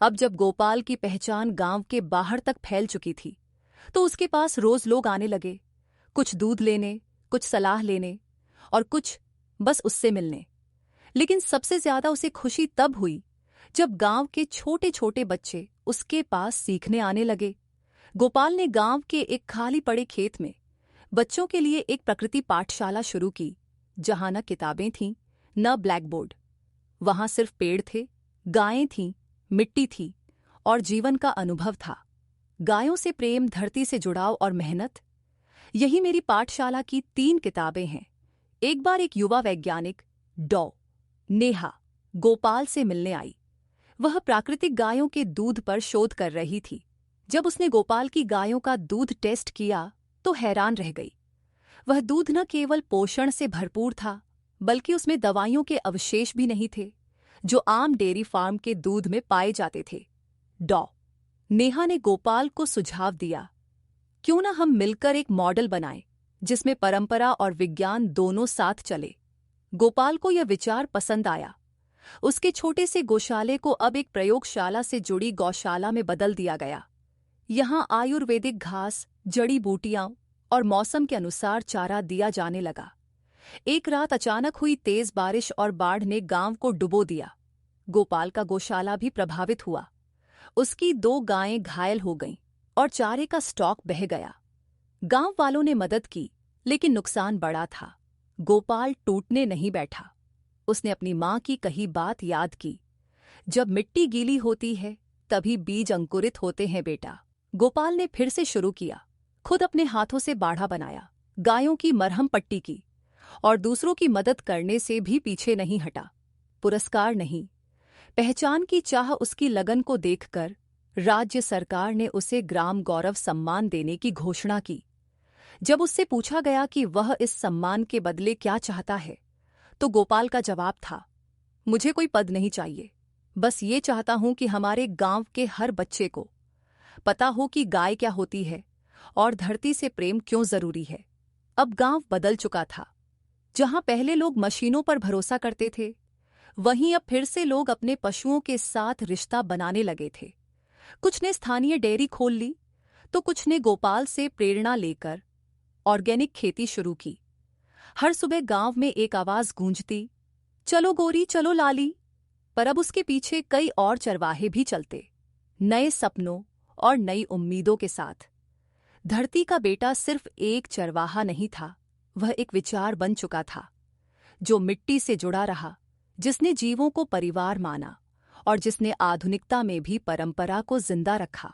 अब जब गोपाल की पहचान गांव के बाहर तक फैल चुकी थी, तो उसके पास रोज लोग आने लगे, कुछ दूध लेने, कुछ सलाह लेने और कुछ बस उससे मिलने। लेकिन सबसे ज्यादा उसे खुशी तब हुई जब गांव के छोटे छोटे बच्चे उसके पास सीखने आने लगे। गोपाल ने गांव के एक खाली पड़े खेत में बच्चों के लिए एक प्रकृति पाठशाला शुरू की, जहां न किताबें थीं, न ब्लैकबोर्ड। वहां सिर्फ पेड़ थे, गायें थीं, मिट्टी थी और जीवन का अनुभव था। गायों से प्रेम, धरती से जुड़ाव और मेहनत, यही मेरी पाठशाला की 3 किताबें हैं। एक बार एक युवा वैज्ञानिक डॉ नेहा गोपाल से मिलने आई। वह प्राकृतिक गायों के दूध पर शोध कर रही थी। जब उसने गोपाल की गायों का दूध टेस्ट किया तो हैरान रह गई। वह दूध न केवल पोषण से भरपूर था, बल्कि उसमें दवाइयों के अवशेष भी नहीं थे, जो आम डेयरी फार्म के दूध में पाए जाते थे। डॉ नेहा ने गोपाल को सुझाव दिया, क्यों न हम मिलकर एक मॉडल बनाएं जिसमें परंपरा और विज्ञान दोनों साथ चले। गोपाल को यह विचार पसंद आया। उसके छोटे से गौशाले को अब एक प्रयोगशाला से जुड़ी गौशाला में बदल दिया गया। यहाँ आयुर्वेदिक घास, जड़ी बूटियां और मौसम के अनुसार चारा दिया जाने लगा। एक रात अचानक हुई तेज बारिश और बाढ़ ने गांव को डुबो दिया। गोपाल का गौशाला भी प्रभावित हुआ। उसकी 2 गायें घायल हो गईं और चारे का स्टॉक बह गया। गांव वालों ने मदद की, लेकिन नुकसान बड़ा था। गोपाल टूटने नहीं बैठा। उसने अपनी मां की कही बात याद की, जब मिट्टी गीली होती है तभी बीज अंकुरित होते हैं बेटा। गोपाल ने फिर से शुरू किया। खुद अपने हाथों से बाड़ा बनाया, गायों की मरहम पट्टी की और दूसरों की मदद करने से भी पीछे नहीं हटा। पुरस्कार नहीं, पहचान की चाह उसकी लगन को देखकर राज्य सरकार ने उसे ग्राम गौरव सम्मान देने की घोषणा की। जब उससे पूछा गया कि वह इस सम्मान के बदले क्या चाहता है, तो गोपाल का जवाब था, मुझे कोई पद नहीं चाहिए, बस ये चाहता हूं कि हमारे गांव के हर बच्चे को पता हो कि गाय क्या होती है और धरती से प्रेम क्यों जरूरी है। अब गांव बदल चुका था। जहां पहले लोग मशीनों पर भरोसा करते थे, वहीं अब फिर से लोग अपने पशुओं के साथ रिश्ता बनाने लगे थे। कुछ ने स्थानीय डेयरी खोल ली, तो कुछ ने गोपाल से प्रेरणा लेकर ऑर्गेनिक खेती शुरू की। हर सुबह गांव में एक आवाज गूंजती, चलो गोरी चलो लाली। पर अब उसके पीछे कई और चरवाहे भी चलते, नए सपनों और नई उम्मीदों के साथ। धरती का बेटा सिर्फ एक चरवाहा नहीं था, वह एक विचार बन चुका था, जो मिट्टी से जुड़ा रहा, जिसने जीवों को परिवार माना और जिसने आधुनिकता में भी परंपरा को जिंदा रखा।